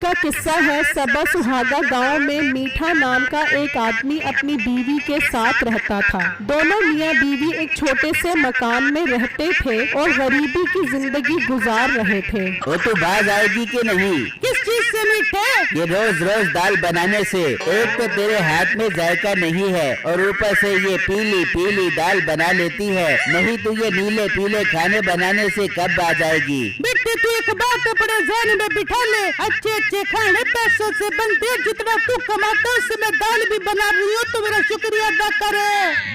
का किस्सा है सबा सुहागा गांव में मीठा नाम का एक आदमी अपनी बीवी के साथ रहता था। दोनों मियां बीवी एक छोटे से मकान में रहते थे और गरीबी की जिंदगी गुजार रहे थे। वो तो बाज आएगी कि नहीं? किस चीज से मीठे? ये रोज रोज दाल बनाने से। एक तो तेरे हाथ में जायका नहीं है और ऊपर से ये पीली पीली दाल बना लेती है। नहीं तो ये नीले पीले खाने बनाने से कब बाज आएगी? बेटे तू एक बात अपने ज़हन में बिठा ले, अच्छे अच्छे खाने पैसों से बनते हैं, जितना तू कमाता है उससे मैं दाल भी बना रही हूँ तो मेरा शुक्रिया अदा करे।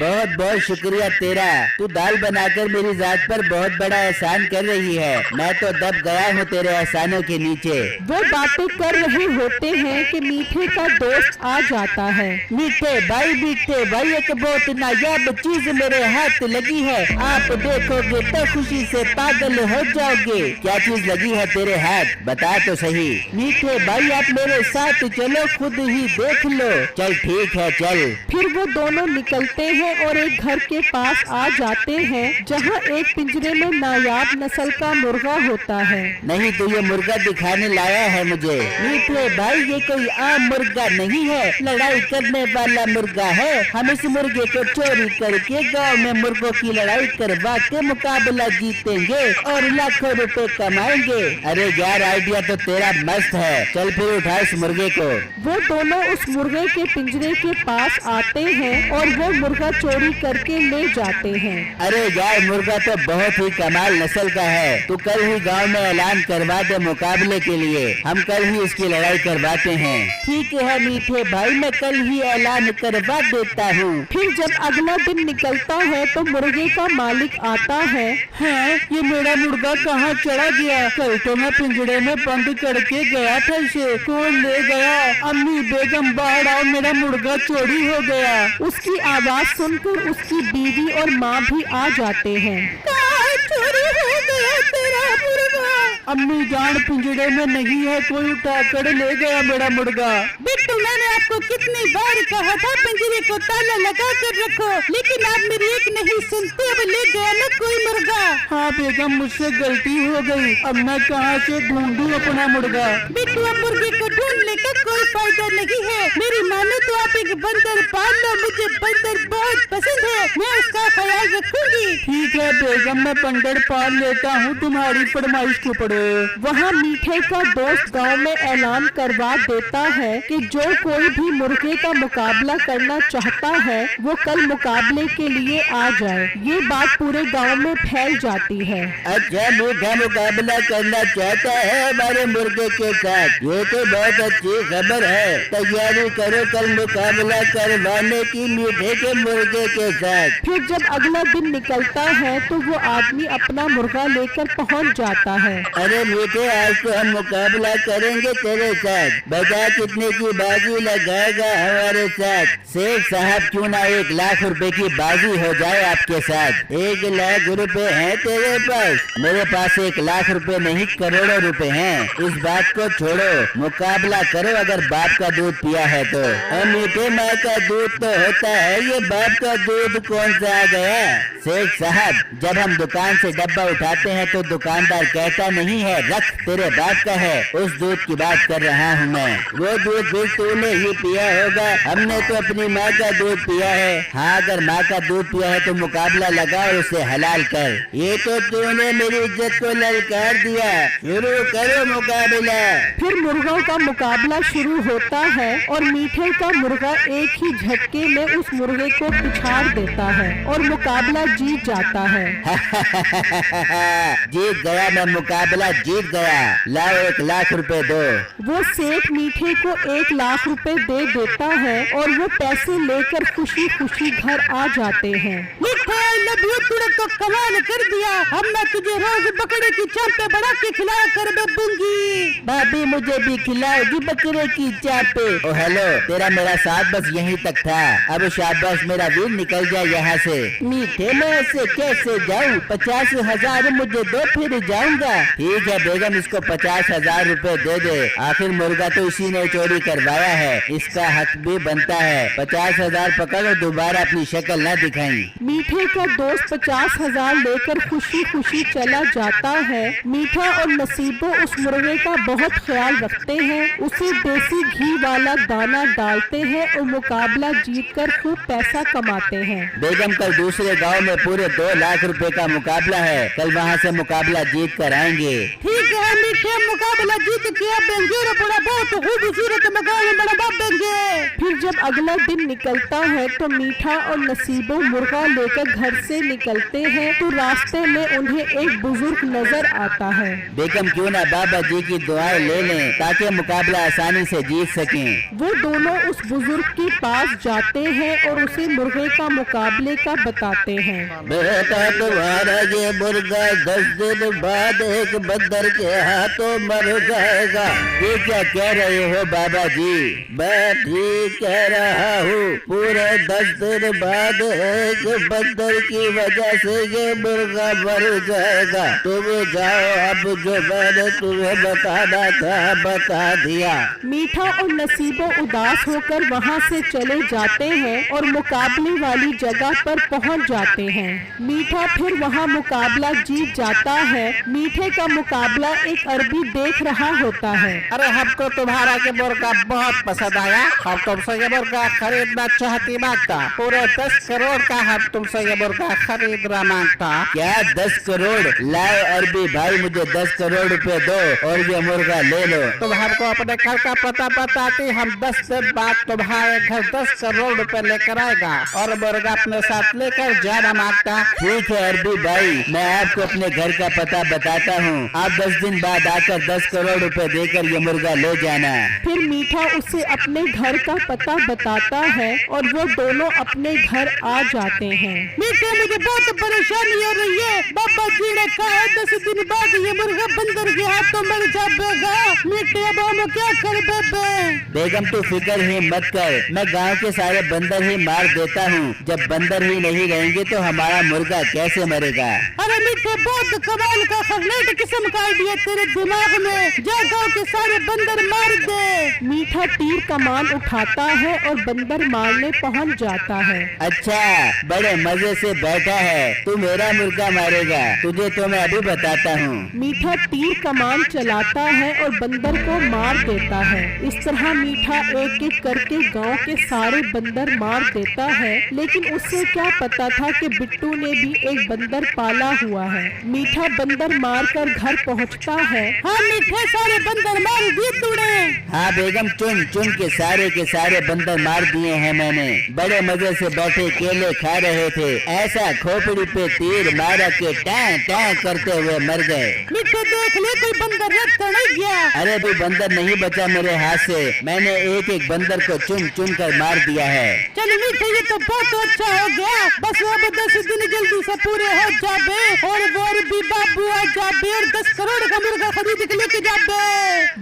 बहुत बहुत शुक्रिया तेरा। तू दाल बनाकर मेरी जात पर बहुत बड़ा एहसान कर रही है। मैं तो दब गया हूँ तेरे एहसानों के नीचे। वो बातें कर रहे होते हैं कि मीठे का दोस्त आ जाता है। मीठे भाई एक बहुत नायाब चीज मेरे हाथ लगी है, आप देखोगे तो खुशी से पागल हो जाओगे। क्या चीज लगी है तेरे हाथ, बता तो सही। मीठे भाई आप मेरे साथ चलो, खुद ही देख लो। चल ठीक है चल। फिर वो दोनों निकलते हैं और एक घर के पास आ जाते हैं जहाँ एक पिंजरे में नायाब नस्ल का मुर्गा होता है। नहीं तो ये मुर्गा दिखाने लाया है मुझे। मीठे भाई ये कोई आम मुर्गा नहीं है, लड़ाई करने वाला मुर्गा है। हम इस मुर्गे को चोरी करके गांव में मुर्गों की लड़ाई करवा के मुकाबला जीतेंगे और लाखों रुपए कमाएंगे। अरे यार आइडिया तो तेरा मस्त है। चल फिर उठा इस मुर्गे को। वो दोनों उस मुर्गे के पिंजरे के पास आते हैं और वो मुर्गा चोरी करके ले जाते हैं। अरे यार मुर्गा तो बहुत ही कमाल नस्ल का है। तू कल ही गांव में ऐलान करवा दे मुकाबले के लिए, हम कल ही इसकी लड़ाई करवाते हैं। ठीक है मीठे भाई मैं कल ही ऐलान करवा देता हूँ। फिर जब अगला दिन निकलता है तो मुर्गे का मालिक आता है। ये मेरा मुर्गा कहाँ चला गया? कल तो मैं पिंजरे में बंद करके गया था, इसे कौन ले गया? अम्मी बेगम बाहर आओ, मेरा मुर्गा चोरी हो गया। उसकी आवाज सुनकर उसकी बीवी और माँ भी आ जाते हैं। चोरी हो गया तेरा मुर्गा? अम्मी जान पिंजरे में नहीं है, कोई उठा कर ले गया मेरा मुर्गा। बिट्टू मैंने आपको कितनी बार कहा था पिंजरे को ताला लगा कर रखो, लेकिन आप मेरी एक नहीं सुनते। अब ले गया ना कोई मुर्गा। हाँ बेगम मुझसे गलती हो गई, अब मैं कहाँ से ढूंढूं अपना मुर्गा? बिट्टू अब मुर्गे को ढूंढने का कोई फायदा नहीं है। मेरी मानो तो आप एक बंदर पाल लो, मुझे बंदर बहुत पसंद है, मैं उसका ख्याल रखूंगी। ठीक है बेगम मैं बंदर पाल लेता हूँ, तुम्हारी फरमाइश के ऊपर। वहाँ मीठे का दोस्त गांव में ऐलान करवा देता है कि जो कोई भी मुर्गे का मुकाबला करना चाहता है वो कल मुकाबले के लिए आ जाए। ये बात पूरे गांव में फैल जाती है। अच्छा मीठा मुकाबला करना चाहता है हमारे मुर्गे के साथ, ये तो बहुत अच्छी खबर है। तैयारी करो कल मुकाबला करवाने की मीठे के मुर्गे के साथ। फिर जब अगला दिन निकलता है तो वो आदमी अपना मुर्गा लेकर पहुंच जाता है। अरे मीठे आज तो हम मुकाबला करेंगे तेरे साथ, बता कितने की बाजी लगाएगा हमारे साथ? शेख साहब क्यों ना 1 लाख रुपए की बाजी हो जाए आपके साथ। 1 लाख रुपए हैं तेरे पास? मेरे पास 1 लाख रुपए नहीं करोड़ों रुपए हैं। इस बात को छोड़ो, मुकाबला करो अगर बाप का दूध पिया है तो। मीठे माँ का दूध तो होता है, ये बाप का दूध कौन सा आ गया? शेख साहब जब हम दुकान से डब्बा उठाते हैं तो दुकानदार कहता नहीं है रख तेरे बाप का है, उस दूध की बात कर रहा हूँ मैं। वो दूध भी तूने ही पिया होगा, हमने तो अपनी माँ का दूध पिया है। हाँ अगर माँ का दूध पिया है तो मुकाबला लगा और उसे हलाल कर। ये तो तूने मेरी इज्जत को ललकार दिया, शुरू करो मुकाबला। फिर मुर्गों का मुकाबला शुरू होता है और मीठे का मुर्गा एक ही झटके में उस मुर्गे को पिछाड़ देता है और मुकाबला जीत जाता है। जीत गया मैं, मुकाबला जीत गया। लाओ 1 लाख रुपए दो। वो सेठ मीठे को 1 लाख रुपए दे देता है और वो पैसे लेकर खुशी खुशी घर आ जाते हैं। तूने तो कमाल कर दिया, अब मैं तुझे रोज बकरे की चापे बना के खिलाया कर दूंगी। भाभी मुझे भी खिलाओगी बकरे की चापे? ओ हेलो तेरा मेरा साथ बस यहीं तक था, अब शाबाश मेरा वीर निकल जाए यहाँ से। मीठे मैं ऐसे कैसे जाऊँ? 50,000 मुझे दो फिर जाऊँगा। ठीक है बेगम, इसको 50,000 रुपए दे दे। आखिर मुर्गा तो इसी ने चोरी करवाया है, इसका हक भी बनता है। 50,000 पकड़ो, दोबारा अपनी शक्ल न दिखाई। मीठे का दोस्त 50,000 लेकर खुशी खुशी चला जाता है। मीठा और नसीबो उस मुर्गे का बहुत ख्याल रखते हैं, उसे देसी घी वाला दाना डालते हैं और मुकाबला जीतकर खूब पैसा कमाते हैं। बेगम कल दूसरे गांव में पूरे 2 लाख रुपए का मुकाबला है, कल वहां से मुकाबला जीत कर आएंगे। ठीक है मीठे, मुकाबला जीत के बेंगेर बड़ा बहुत खूबसूरत मकान में बड़ा देंगे। फिर जब अगला दिन निकलता है तो मीठा और नसीबो मुर्गा लेकर घर से निकलते हैं तो रास्ते में उन्हें एक बुजुर्ग नजर आता है। बेगम क्यों ना बाबा जी की दुआएं ले लें ताकि मुकाबला आसानी से जीत सकें। वो दोनों उस बुजुर्ग के पास जाते हैं और उसे मुर्गे का मुकाबले का बताते हैं। बेटा तुम्हारा ये मुर्गा 10 दिन बाद एक बंदर के हाथों मर जाएगा। ये क्या कह रहे हो बाबा जी? मैं ठीक कह रहा हूँ, पूरे 10 दिन बाद एक बंदर की वजह से ये मुर्गा मर जाएगा। तुम जाओ, अब जो मैंने तुम्हें बताना था बता दिया। मीठा और नसीबो उदास होकर वहाँ से चले जाते हैं और मुकाबले वाली जगह पर पहुँच जाते हैं। मीठा फिर वहाँ मुकाबला जीत जाता है। मीठे का मुकाबला एक अरबी देख रहा होता है। अरे हमको तुम्हारा ये मुर्गा बहुत पसंद आया, हम तुमसे ये मुर्गा खरीदना चाहती मांगता। पूरे 10 करोड़ का हम तुमसे ये मुर्गा खरीदना मांगता। क्या 10 करोड़? लाओ अरबी भाई, मुझे 10 करोड़ रुपए दो और ये मुर्गा ले लो। तुम हमको अपने घर का पता बताती, हम 10 दिन बाद तुम्हारे घर 10 करोड़ रुपए लेकर आएगा और मुर्गा अपने साथ लेकर जाना मांगता। ठीक है अरबी भाई, मैं आपको अपने घर का पता बताता हूँ। आप 10 दिन बाद आकर 10 करोड़ रुपए देकर ये मुर्गा ले जाना। फिर मीठा उसे अपने घर का पता बताता है और वो दोनों अपने घर आ जाते हैं। मीठे, मुझे बहुत परेशानी हो रही है। बाबा जी ने कहा है 10 दिन बाद ये मुर्गा बंदर के हाथों मर जाएगा। मीठे, अब हम क्या कर बेबे? बेगम तू फिक्र ही मत कर, मैं गांव के सारे बंदर ही मार देता हूँ। जब बंदर ही नहीं रहेंगे तो हमारा मुर्गा कैसे मरेगा? अरे मीठे, बहुत कमाल का खरनेट किस्म का आइडिया तेरे दिमाग में। जा गाँव के सारे बंदर मार दे। मीठा तीर कमान उठाता है और बंदर मारने पहुंच जाता है। अच्छा, बड़े मजे से बैठा है, तू मेरा मुर्गा मारेगा, तुझे तो मैं अभी बताता हूँ। मीठा तीर कमान चलाता है और बंदर को मार देता है। इस तरह मीठा एक एक करके गांव के सारे बंदर मार देता है, लेकिन उसे क्या पता था कि बिट्टू ने भी एक बंदर पाला हुआ है। मीठा बंदर मार कर घर पहुँचता है। हाँ मीठे, सारे बंदर मार दिए तूने? हाँ बेगम, चुन चुन के सारे बंदर मार दिए हैं मैंने। बड़े मजे से बैठे केले खा रहे थे, ऐसा खोपड़ी पे तीर मारा के टां टां करते हुए मर गए। मीठे देख ले, कोई बंदर तो नहीं गया? अरे भी बंदर नहीं बचा मेरे हाथ से, मैंने एक एक बंदर को चुन चुन कर मार दिया है। चल मीठे, ये तो बहुत अच्छा हो गया। बस अब 10 दिन जल्दी से पूरे हो जाबे और वो भी बाबू आ जाबे और 10 करोड़ का मुर्गा खरीद के लेके जाबे।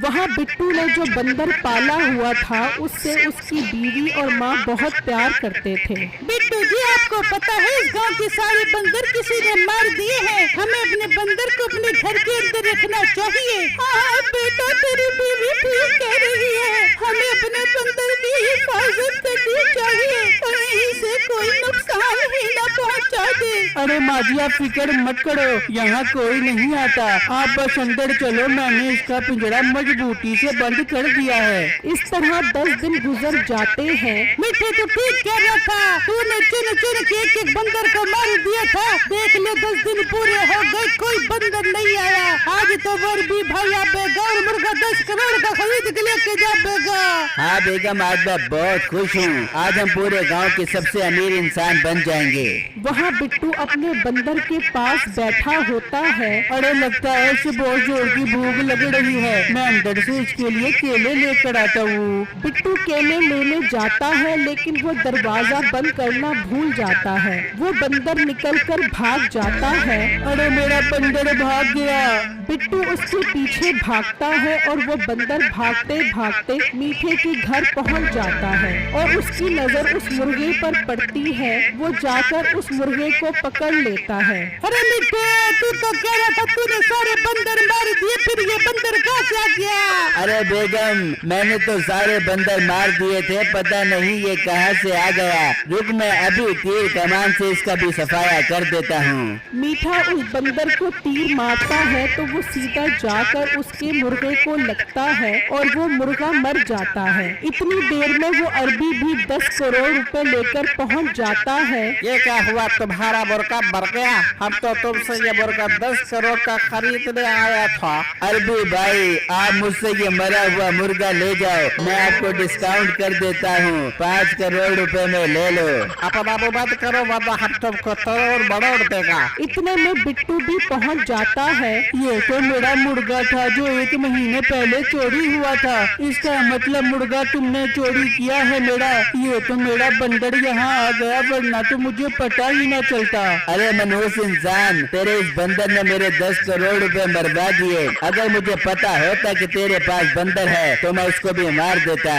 वहाँ बिट्टू ने जो बंदर पाला हुआ था उससे उसकी बीवी और माँ बहुत प्यार करते थे। बिट्टू जी, आपको पता है इस गांव के सारे बंदर किसी ने मार दिए हैं। हमें अपने बंदर को अपने घर के अंदर रखना चाहिए। हाँ बेटा, तेरी बीवी ठीक कह रही है, हमें अपने बंदर की हिफाजत करनी चाहिए, कहीं से कोई नुकसान ही न पहुँचा दे। अरे माजी, आप फिक्र मत करो, यहाँ कोई नहीं आता, आप बस अंदर चलो, मैंने इसका पिंजरा मजबूती से बंद कर दिया है। इस तरह 10 दिन गुजर जाते हैं। मीठे, तू ठीक कह रहा था, तूने चुन चुन के एक बंदर को मार दिया था। देख ले, 10 दिन पूरे हो गए, कोई बंदर नहीं आया। आज तो वर भी भाई आबेगा और मुर्गा 10 करोड़ का खरीद के लेके जाबेगा। हाँ बेगम, आज मैं बहुत खुश हूँ, आज हम पूरे गांव के सबसे अमीर इंसान बन जाएंगे। वहाँ बिट्टू अपने बंदर के पास बैठा होता है। अरे लगता है इसे बहुत जोर की भूख लग रही है, मैं अंदर से इसके लिए केले लेकर आता हूँ। बिट्टू केले लेने जाता है, लेकिन वो दरवाजा बंद करना भूल जाता है। वो बंदर निकलकर भाग जाता है। अरे मेरा बंदर भाग गया। बिट्टू उसके पीछे भागता है और वो बंदर भागते भागते मीठे के घर पहुंच जाता है और उसकी नजर उस मुर्गे पर पड़ती है। वो जाकर उस मुर्गे को पकड़ लेता देता है। अरे मिठे, तू तो कह रहा था तूने सारे बंदर मार दिए, फिर ये बंदर कहाँ से आ गया? अरे बेगम, मैंने तो सारे बंदर मार दिए थे, पता नहीं ये कहाँ से आ गया। रुक, मैं अभी तीर कमान से इसका भी सफाया कर देता हूँ। मीठा उस बंदर को तीर मारता है तो वो सीधा जाकर उसके मुर्गे को लगता है और वो मुर्गा मर जाता है। इतनी देर में वो अरबी भी 10 करोड़ रुपए लेकर पहुंच जाता है। ये क्या हुआ, तुम्हारा मुर्गा मर गया? हम तो तुमसे ये मुर्गा 10 करोड़ का खरीदने आया था। अरबी भाई, आप मुझसे ये मरा हुआ मुर्गा ले जाओ, मैं आपको डिस्काउंट कर देता हूँ, 5 करोड़ रुपए में ले लो। अपना मुंह बंद करो वरना हम तुमको तोड़ मरोड़ देगा। इतने में बिट्टू भी पहुंच जाता है। ये तो मेरा मुर्गा था जो 1 महीने पहले चोरी हुआ था। इसका मतलब मुर्गा तुमने चोरी किया है मेरा। ये तो मेरा बंदर यहाँ आ गया, वरना तो मुझे पता ही न चलता। अरे मनहूस इंसान, तेरे इस बंदर ने मेरे 10 करोड़ रुपए मरवा दिए। अगर मुझे पता होता कि तेरे पास बंदर है तो मैं उसको भी मार देता।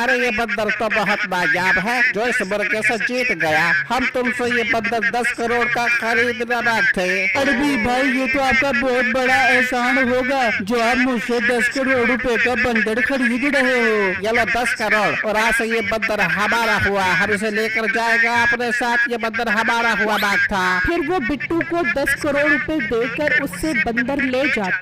अरे ये बंदर तो बहुत नायाब है जो इस मुर्गे से जीत गया। हम तुमसे ये बंदर 10 करोड़ का खरीदना थे। अरबी भाई, ये तो आपका बहुत बड़ा एहसान होगा जो आप मुझसे 10 करोड़ रुपए का बंदर खरीद रहे हो। ये लो 10 करोड़ और आज से ये बंदर हमारा हुआ, हम इसे लेकर जाएगा अपने साथ। ये बंदर हमारा हुआ बात था। फिर वो बिट्टू को 10 करोड़ रुपए देकर उससे बंदर ले जाता